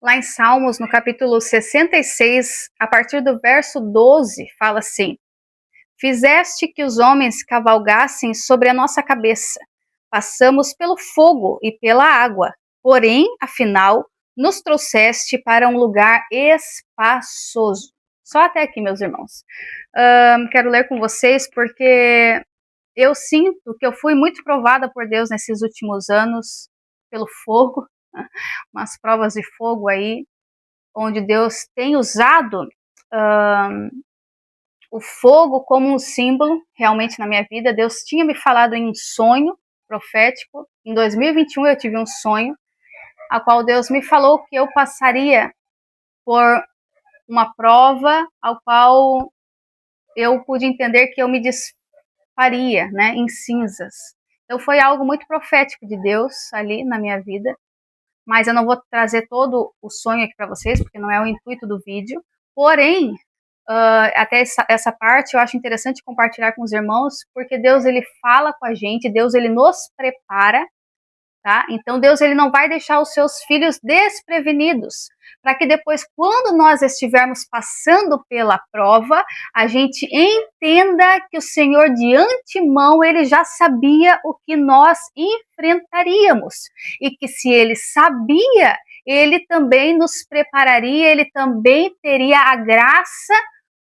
Lá em Salmos, no capítulo 66, a partir do verso 12, fala assim: Fizeste que os homens cavalgassem sobre a nossa cabeça. Passamos pelo fogo e pela água, porém, afinal, nos trouxeste para um lugar espaçoso. Só até aqui, meus irmãos. Quero ler com vocês porque eu sinto que eu fui muito provada por Deus nesses últimos anos, pelo fogo, umas provas de fogo aí, onde Deus tem usado o fogo como um símbolo realmente na minha vida. Deus tinha me falado em um sonho profético. Em 2021 eu tive um sonho, a qual Deus me falou que eu passaria por uma prova, ao qual eu pude entender que eu me desfaria, né, em cinzas. Então foi algo muito profético de Deus ali na minha vida, mas eu não vou trazer todo o sonho aqui para vocês, porque não é o intuito do vídeo. Porém, até essa parte eu acho interessante compartilhar com os irmãos, porque Deus ele fala com a gente, Deus ele nos prepara, tá? Então Deus ele não vai deixar os seus filhos desprevenidos, para que depois, quando nós estivermos passando pela prova, a gente entenda que o Senhor de antemão ele já sabia o que nós enfrentaríamos, e que se ele sabia, ele também nos prepararia, ele também teria a graça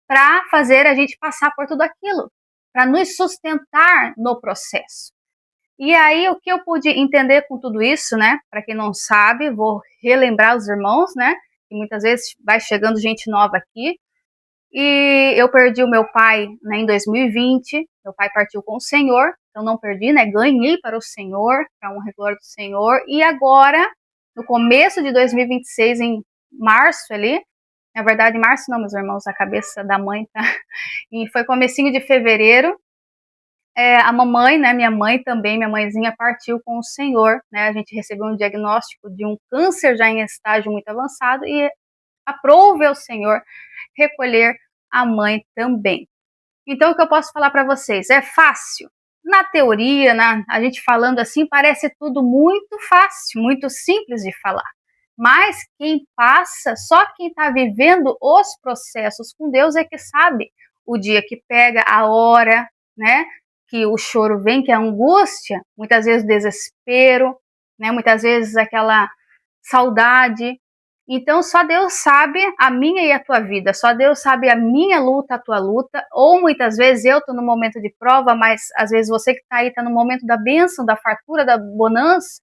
para fazer a gente passar por tudo aquilo, para nos sustentar no processo. E aí, o que eu pude entender com tudo isso, né? Para quem não sabe, vou relembrar os irmãos, né? Que muitas vezes vai chegando gente nova aqui. E eu perdi o meu pai, né, em 2020. Meu pai partiu com o Senhor, então não perdi, né? Ganhei para o Senhor, para honra e glória do Senhor. E agora, no começo de 2026, em março ali, na verdade, março não, meus irmãos, a cabeça da mãe tá. E foi comecinho de fevereiro. A mamãe, né, minha mãe também, minha mãezinha partiu com o Senhor, né, a gente recebeu um diagnóstico de um câncer já em estágio muito avançado e aprove ao Senhor recolher a mãe também. Então, o que eu posso falar para vocês? É fácil? Na teoria, a gente falando assim, parece tudo muito fácil, muito simples de falar. Mas quem passa, só quem está vivendo os processos com Deus é que sabe o dia que pega, a hora, né? Que o choro vem, que é a angústia, muitas vezes o desespero, né? Muitas vezes aquela saudade. Então só Deus sabe a minha e a tua vida, só Deus sabe a minha luta, a tua luta, ou muitas vezes eu estou no momento de prova, mas às vezes você que está aí está no momento da bênção, da fartura, da bonança,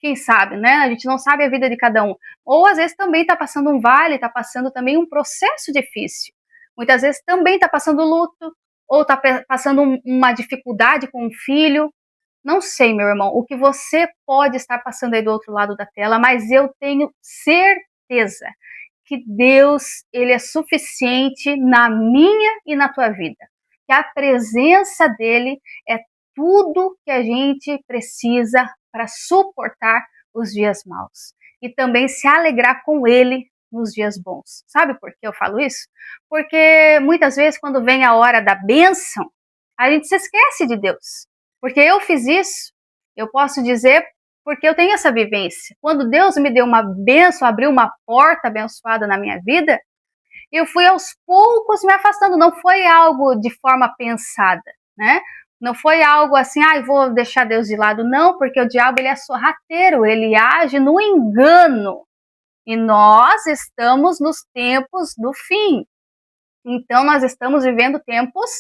quem sabe, né? A gente não sabe a vida de cada um. Ou às vezes também está passando um vale, está passando também um processo difícil. Muitas vezes também está passando luto, ou está passando uma dificuldade com um filho. Não sei, meu irmão, o que você pode estar passando aí do outro lado da tela, mas eu tenho certeza que Deus, ele é suficiente na minha e na tua vida. Que a presença dele é tudo que a gente precisa para suportar os dias maus. E também se alegrar com ele nos dias bons. Sabe por que eu falo isso? Porque muitas vezes quando vem a hora da bênção, a gente se esquece de Deus. Porque eu fiz isso, eu posso dizer porque eu tenho essa vivência. Quando Deus me deu uma bênção, abriu uma porta abençoada na minha vida, eu fui aos poucos me afastando, não foi algo de forma pensada, né? Não foi algo assim, vou deixar Deus de lado, não, porque o diabo ele é sorrateiro, ele age no engano. E nós estamos nos tempos do fim. Então nós estamos vivendo tempos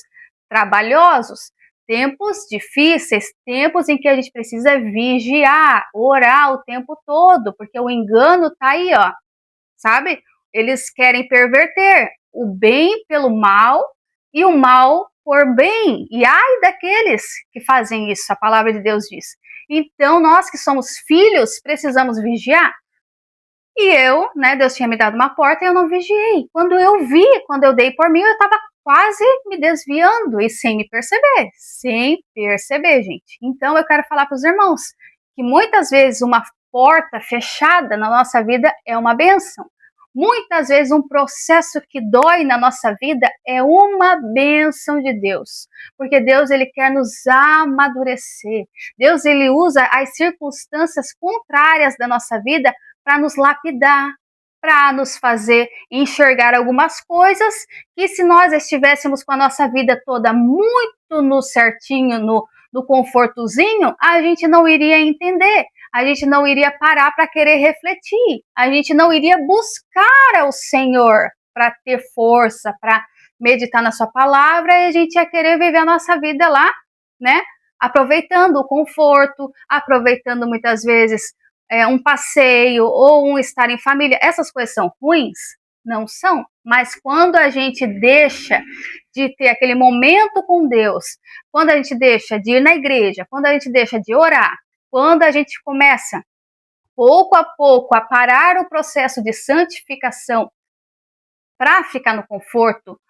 trabalhosos, tempos difíceis, tempos em que a gente precisa vigiar, orar o tempo todo, porque o engano tá aí, ó, sabe? Eles querem perverter o bem pelo mal e o mal por bem. E ai daqueles que fazem isso, a palavra de Deus diz. Então, nós que somos filhos, precisamos vigiar. E eu, né, Deus tinha me dado uma porta e eu não vigiei. Quando eu dei por mim, eu estava quase me desviando e sem me perceber. Sem perceber, gente. Então, eu quero falar para os irmãos que muitas vezes uma porta fechada na nossa vida é uma bênção. Muitas vezes um processo que dói na nossa vida é uma bênção de Deus, porque Deus ele quer nos amadurecer. Deus ele usa as circunstâncias contrárias da nossa vida para nos lapidar, para nos fazer enxergar algumas coisas que, se nós estivéssemos com a nossa vida toda muito no certinho, no confortozinho, a gente não iria entender, a gente não iria parar para querer refletir, a gente não iria buscar ao Senhor para ter força, para meditar na sua palavra, e a gente ia querer viver a nossa vida lá, né? Aproveitando o conforto, aproveitando muitas vezes um passeio ou um estar em família. Essas coisas são ruins? Não são, mas quando a gente deixa de ter aquele momento com Deus, quando a gente deixa de ir na igreja, quando a gente deixa de orar, quando a gente começa pouco a pouco a parar o processo de santificação para ficar no conforto,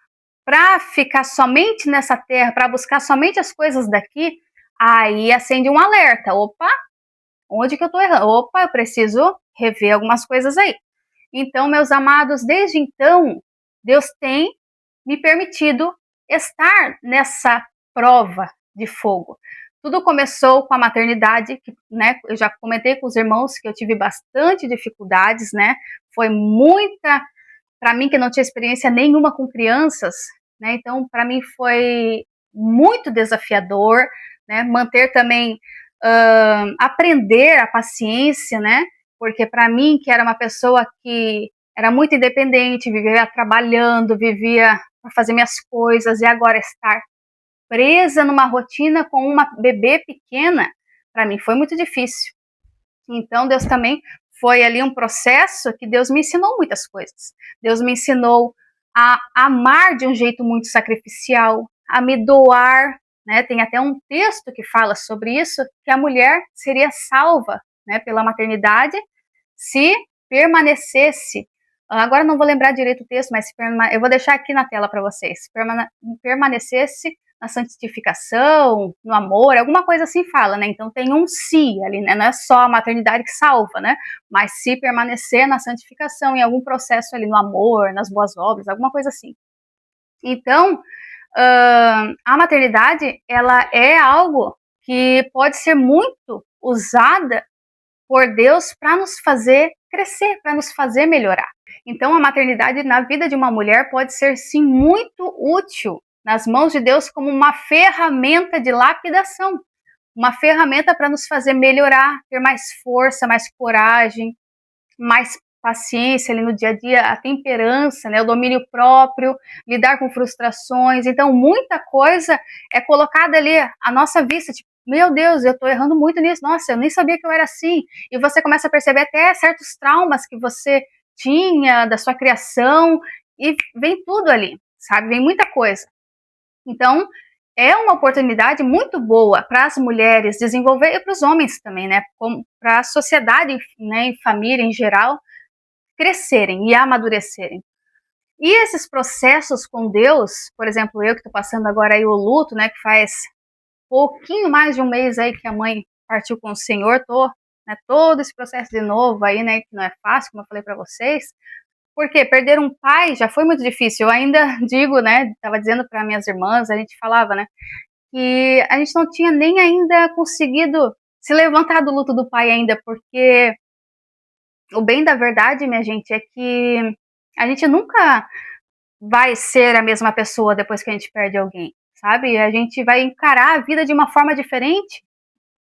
para ficar somente nessa terra, para buscar somente as coisas daqui, aí acende um alerta. Opa, onde que eu estou errando? Opa, eu preciso rever algumas coisas aí. Então, meus amados, desde então, Deus tem me permitido estar nessa prova de fogo. Tudo começou com a maternidade, né? Eu já comentei com os irmãos que eu tive bastante dificuldades, né? Foi muita, para mim que não tinha experiência nenhuma com crianças, né? Então, para mim foi muito desafiador, né? Manter também, aprender a paciência, né? Porque para mim, que era uma pessoa que era muito independente, vivia trabalhando, vivia para fazer minhas coisas, e agora estar presa numa rotina com uma bebê pequena, para mim foi muito difícil. Então, Deus também foi ali um processo que Deus me ensinou muitas coisas. Deus me ensinou a amar de um jeito muito sacrificial, a me doar, né? Tem até um texto que fala sobre isso, que a mulher seria salva, né, pela maternidade se permanecesse. Agora não vou lembrar direito o texto, mas eu vou deixar aqui na tela para vocês. Permanecesse na santificação, no amor, alguma coisa assim fala, né? Então tem um se ali, né? Não é só a maternidade que salva, né? Mas se permanecer na santificação, em algum processo ali no amor, nas boas obras, alguma coisa assim. Então, a maternidade, ela é algo que pode ser muito usada por Deus para nos fazer crescer, para nos fazer melhorar. Então, a maternidade na vida de uma mulher pode ser, sim, muito útil nas mãos de Deus como uma ferramenta de lapidação, uma ferramenta para nos fazer melhorar, ter mais força, mais coragem, mais paciência ali no dia a dia, a temperança, né, o domínio próprio, lidar com frustrações. Então, muita coisa é colocada ali à nossa vista, tipo, meu Deus, eu tô errando muito nisso, nossa, eu nem sabia que eu era assim. E você começa a perceber até certos traumas que você tinha da sua criação, e vem tudo ali, sabe? Vem muita coisa. Então, é uma oportunidade muito boa para as mulheres desenvolver, e para os homens também, né? Para a sociedade, né, em família em geral, crescerem e amadurecerem. E esses processos com Deus, por exemplo, eu que estou passando agora aí o luto, né, que faz pouquinho mais de um mês aí que a mãe partiu com o Senhor, né, todo esse processo de novo aí, né, que não é fácil, como eu falei para vocês, porque perder um pai já foi muito difícil. Eu ainda digo, né, estava dizendo para minhas irmãs, a gente falava, né, que a gente não tinha nem ainda conseguido se levantar do luto do pai ainda, porque o bem da verdade, minha gente, é que a gente nunca vai ser a mesma pessoa depois que a gente perde alguém, sabe? A gente vai encarar a vida de uma forma diferente.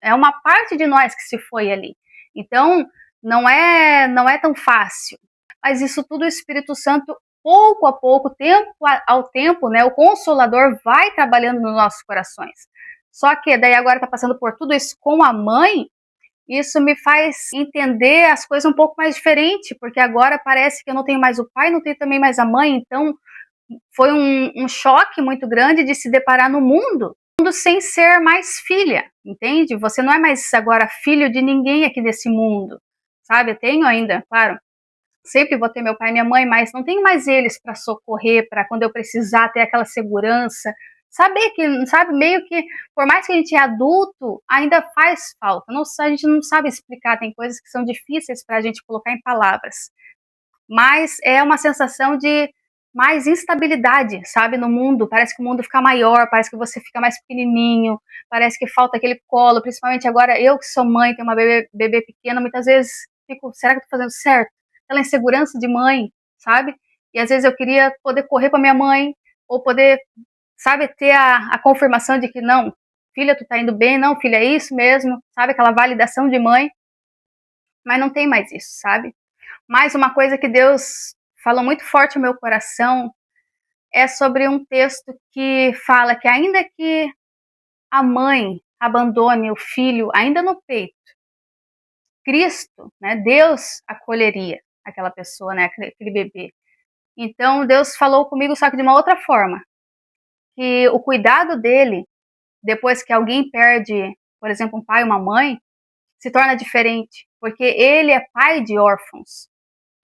É uma parte de nós que se foi ali. Então, não é tão fácil. Mas isso tudo o Espírito Santo, pouco a pouco, tempo ao tempo, né, o Consolador vai trabalhando nos nossos corações. Só que daí agora tá passando por tudo isso com a mãe, isso me faz entender as coisas um pouco mais diferente, porque agora parece que eu não tenho mais o pai, não tenho também mais a mãe, então foi um choque muito grande de se deparar no mundo sem ser mais filha, entende? Você não é mais agora filho de ninguém aqui desse mundo, sabe? Eu tenho ainda, claro, sempre vou ter meu pai e minha mãe, mas não tenho mais eles para socorrer, para quando eu precisar ter aquela segurança. Saber que, sabe, meio que, por mais que a gente é adulto, ainda faz falta. Não, a gente não sabe explicar, tem coisas que são difíceis para a gente colocar em palavras. Mas é uma sensação de mais instabilidade, sabe, no mundo. Parece que o mundo fica maior, parece que você fica mais pequenininho, parece que falta aquele colo, principalmente agora eu que sou mãe, tenho uma bebê pequena, muitas vezes fico, será que eu tô fazendo certo? aquela insegurança de mãe, sabe? E às vezes eu queria poder correr para minha mãe, ou poder, sabe, ter a confirmação de que não, filha, tu tá indo bem, não, filha, é isso mesmo, sabe? Aquela validação de mãe, mas não tem mais isso, sabe? Mais uma coisa que Deus falou muito forte no meu coração é sobre um texto que fala que ainda que a mãe abandone o filho ainda no peito, Cristo, né, Deus acolheria aquela pessoa, né, aquele bebê. Então Deus falou comigo só que de uma outra forma, que o cuidado dele, depois que alguém perde, por exemplo, um pai ou uma mãe, se torna diferente, porque ele é pai de órfãos.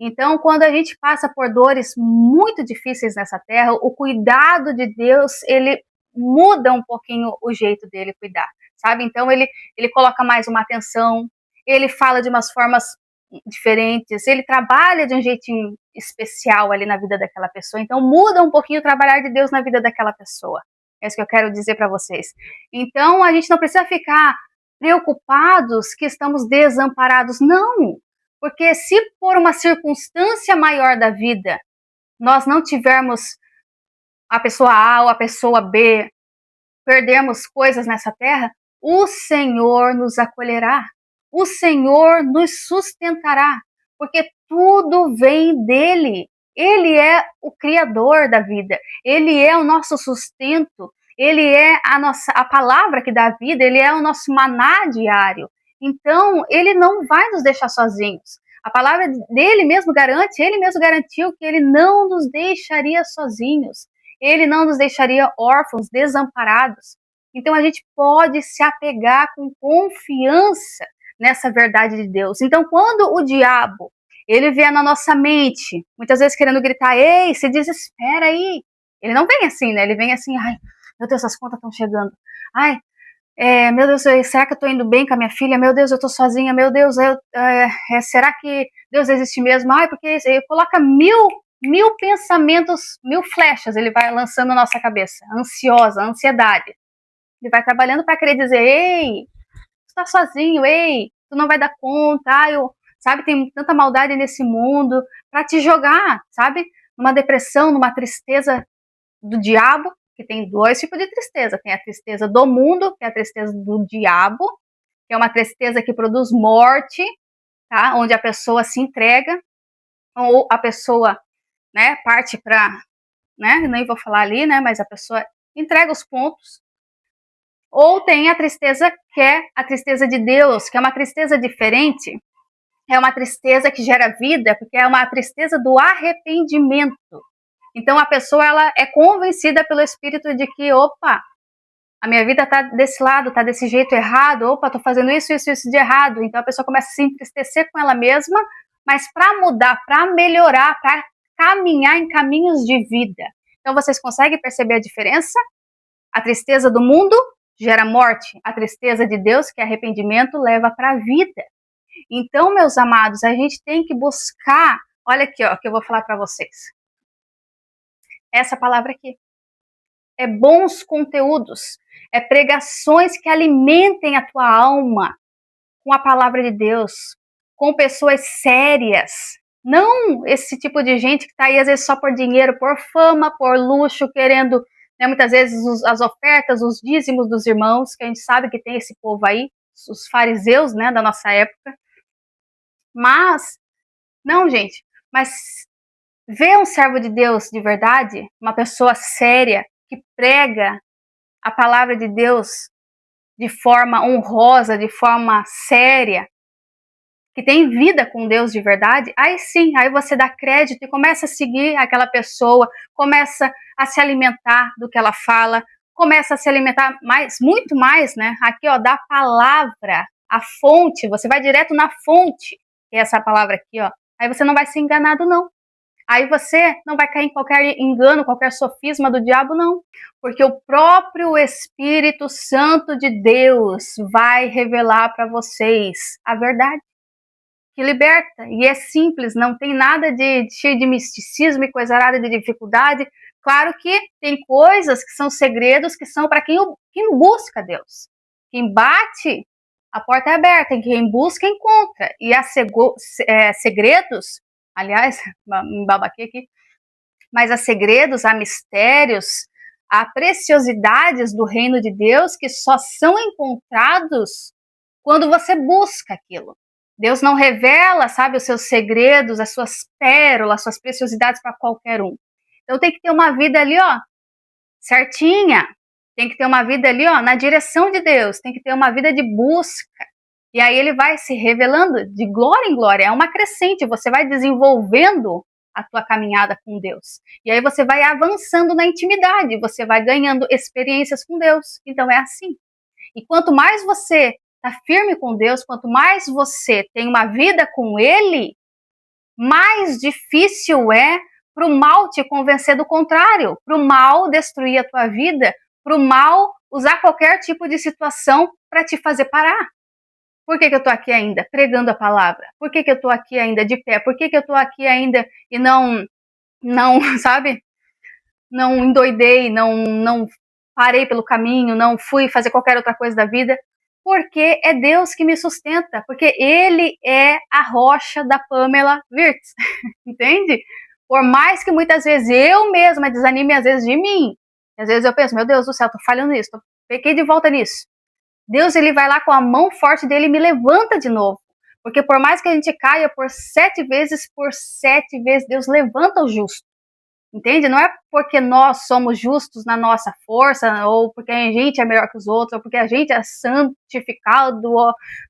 Então, quando a gente passa por dores muito difíceis nessa terra, o cuidado de Deus, ele muda um pouquinho o jeito dele cuidar, sabe? Então, ele coloca mais uma atenção, ele fala de umas formas diferentes, ele trabalha de um jeitinho especial ali na vida daquela pessoa. Então, muda um pouquinho o trabalhar de Deus na vida daquela pessoa. É isso que eu quero dizer para vocês. Então, a gente não precisa ficar preocupados que estamos desamparados. Não! Porque se por uma circunstância maior da vida nós não tivermos a pessoa A ou a pessoa B, perdermos coisas nessa terra, o Senhor nos acolherá, o Senhor nos sustentará, porque tudo vem dele. Ele é o criador da vida, ele é o nosso sustento, ele é a palavra que dá vida, ele é o nosso maná diário. Então, ele não vai nos deixar sozinhos. A palavra dele mesmo garante, ele mesmo garantiu que ele não nos deixaria sozinhos. Ele não nos deixaria órfãos, desamparados. Então a gente pode se apegar com confiança nessa verdade de Deus. Então quando o diabo, ele vier na nossa mente, muitas vezes querendo gritar, ei, se desespera aí. Ele não vem assim, né? Ele vem assim, ai, meu Deus, as contas estão chegando. Ai, meu Deus, será que eu estou indo bem com a minha filha? Meu Deus, eu estou sozinha. Meu Deus, será que Deus existe mesmo? Ai, porque ele coloca mil pensamentos, mil flechas, ele vai lançando na nossa cabeça. Ansiosa, ansiedade. Ele vai trabalhando para querer dizer, ei, tu tá sozinho, ei, tu não vai dar conta, sabe, tem tanta maldade nesse mundo, para te jogar, sabe, numa depressão, numa tristeza do diabo, que tem dois tipos de tristeza, tem a tristeza do mundo, que é a tristeza do diabo, que é uma tristeza que produz morte, tá, onde a pessoa se entrega, ou a pessoa, né, parte para, né, nem vou falar ali, né, mas a pessoa entrega os pontos. Ou tem a tristeza que é a tristeza de Deus, que é uma tristeza diferente, é uma tristeza que gera vida, porque é uma tristeza do arrependimento. Então a pessoa ela é convencida pelo Espírito de que, opa, a minha vida está desse lado, está desse jeito errado, opa, estou fazendo isso de errado. Então a pessoa começa a se entristecer com ela mesma, mas para mudar, para melhorar, para caminhar em caminhos de vida. Então vocês conseguem perceber a diferença? A tristeza do mundo gera morte, a tristeza de Deus, que é arrependimento, leva para a vida. Então, meus amados, a gente tem que buscar, olha aqui, ó, que eu vou falar para vocês. Essa palavra aqui. É bons conteúdos, é pregações que alimentem a tua alma com a palavra de Deus, com pessoas sérias. Não esse tipo de gente que está aí às vezes só por dinheiro, por fama, por luxo, querendo, né, muitas vezes as ofertas, os dízimos dos irmãos, que a gente sabe que tem esse povo aí, os fariseus, né, da nossa época. Mas, não, gente, mas ver um servo de Deus de verdade, uma pessoa séria, que prega a palavra de Deus de forma honrosa, de forma séria, que tem vida com Deus de verdade, aí sim, aí você dá crédito e começa a seguir aquela pessoa, começa a se alimentar do que ela fala, começa a se alimentar mais, muito mais, né? Aqui, ó, da palavra, a fonte, você vai direto na fonte, que é essa palavra aqui, ó. Aí você não vai ser enganado, não. Aí você não vai cair em qualquer engano, qualquer sofisma do diabo, não. Porque o próprio Espírito Santo de Deus vai revelar para vocês a verdade, que liberta. E é simples, não tem nada de cheio de misticismo e coisa nada de dificuldade. Claro que tem coisas que são segredos que são para quem busca Deus. Quem bate, a porta é aberta. Quem busca, encontra. E há segredos aliás, me babaquei aqui, mas há segredos, há mistérios, há preciosidades do reino de Deus que só são encontrados quando você busca aquilo. Deus não revela, sabe, os seus segredos, as suas pérolas, as suas preciosidades para qualquer um. Então tem que ter uma vida ali, ó, certinha. Tem que ter uma vida ali, ó, na direção de Deus. Tem que ter uma vida de busca. E aí ele vai se revelando de glória em glória. É uma crescente, você vai desenvolvendo a tua caminhada com Deus. E aí você vai avançando na intimidade, você vai ganhando experiências com Deus. Então é assim. E quanto mais você está firme com Deus, quanto mais você tem uma vida com Ele, mais difícil é para o mal te convencer do contrário, para o mal destruir a tua vida, para o mal usar qualquer tipo de situação para te fazer parar. Por que eu estou aqui ainda pregando a palavra? Por que eu estou aqui ainda de pé? Por que eu estou aqui ainda e não, sabe? Não endoidei, não parei pelo caminho, não fui fazer qualquer outra coisa da vida? Porque é Deus que me sustenta, porque Ele é a rocha da Pamela Wirtz, entende? Por mais que muitas vezes eu mesma desanime às vezes de mim, às vezes eu penso, meu Deus do céu, tô falhando nisso, pequei de volta nisso. Deus, ele vai lá com a mão forte dele e me levanta de novo. Porque por mais que a gente caia por 7 vezes, Deus levanta o justo. Entende? Não é porque nós somos justos na nossa força, ou porque a gente é melhor que os outros, ou porque a gente é santificado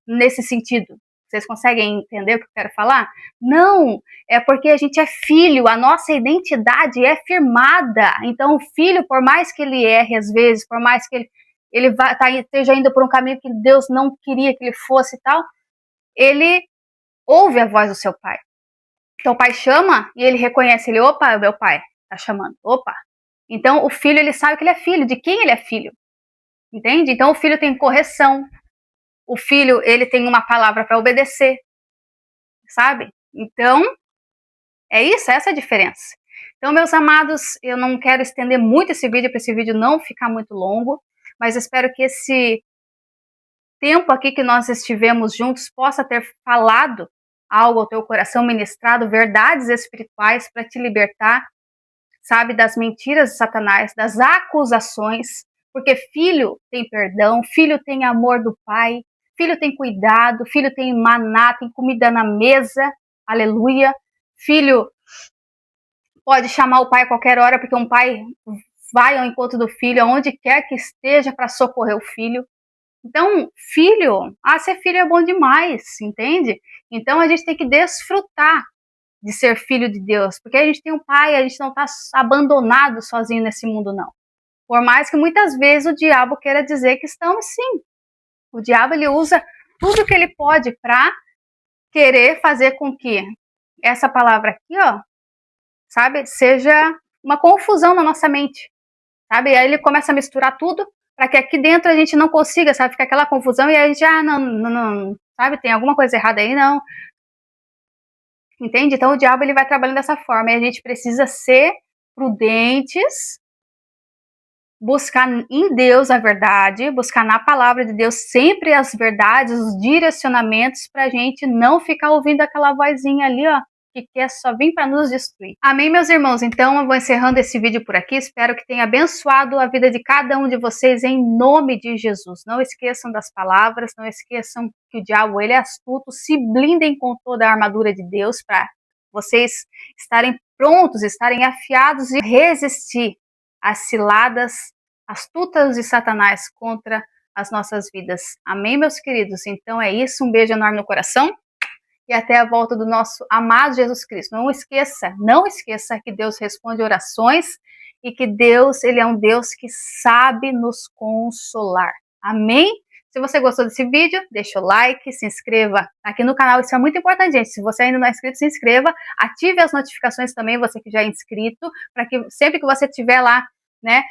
nesse sentido. Vocês conseguem entender o que eu quero falar? Não, é porque a gente é filho, a nossa identidade é firmada. Então o filho, por mais que ele erre às vezes, por mais que ele esteja indo por um caminho que Deus não queria que ele fosse e tal, ele ouve a voz do seu pai. Então o pai chama e ele reconhece, ele, opa, meu pai tá chamando, opa. Então o filho, ele sabe que ele é filho, de quem ele é filho, entende? Então o filho tem correção, o filho, ele tem uma palavra para obedecer, sabe? Então, é isso, essa é a diferença. Então, meus amados, eu não quero estender muito esse vídeo, para esse vídeo não ficar muito longo, mas espero que esse tempo aqui que nós estivemos juntos possa ter falado algo ao teu coração, ministrado verdades espirituais para te libertar, sabe, das mentiras de Satanás, das acusações, porque filho tem perdão, filho tem amor do pai, filho tem cuidado, filho tem maná, tem comida na mesa, aleluia. Filho pode chamar o pai a qualquer hora, porque um pai vai ao encontro do filho, aonde quer que esteja, para socorrer o filho. Então, filho, ser filho é bom demais, entende? Então a gente tem que desfrutar de ser filho de Deus, porque a gente tem um pai, a gente não está abandonado sozinho nesse mundo, não. Por mais que muitas vezes o diabo queira dizer que estamos, sim. O diabo, ele usa tudo que ele pode para querer fazer com que essa palavra aqui, ó, sabe, seja uma confusão na nossa mente, sabe? E aí ele começa a misturar tudo para que aqui dentro a gente não consiga, sabe, ficar aquela confusão e aí a gente, não, sabe, tem alguma coisa errada aí, não. Entende? Então o diabo, ele vai trabalhando dessa forma e a gente precisa ser prudentes, buscar em Deus a verdade, buscar na palavra de Deus sempre as verdades, os direcionamentos, para a gente não ficar ouvindo aquela vozinha ali, ó, que quer só vir para nos destruir. Amém, meus irmãos? Então eu vou encerrando esse vídeo por aqui, espero que tenha abençoado a vida de cada um de vocês em nome de Jesus. Não esqueçam das palavras, não esqueçam que o diabo, ele é astuto, se blindem com toda a armadura de Deus para vocês estarem prontos, estarem afiados e resistir às ciladas astutas de Satanás contra as nossas vidas. Amém, meus queridos? Então é isso, um beijo enorme no coração e até a volta do nosso amado Jesus Cristo. Não esqueça que Deus responde orações e que Deus, ele é um Deus que sabe nos consolar. Amém? Se você gostou desse vídeo, deixa o like, se inscreva aqui no canal, isso é muito importante, gente. Se você ainda não é inscrito, se inscreva, ative as notificações também, você que já é inscrito, para que sempre que você estiver lá, né,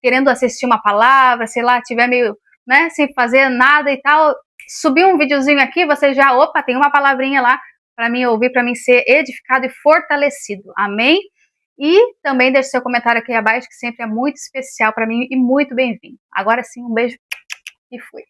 querendo assistir uma palavra, sei lá, estiver meio, né, sem fazer nada e tal, subir um videozinho aqui, você já, opa, tem uma palavrinha lá para mim ouvir, para mim ser edificado e fortalecido. Amém? E também deixe seu comentário aqui abaixo, que sempre é muito especial para mim e muito bem-vindo. Agora sim, um beijo e fui.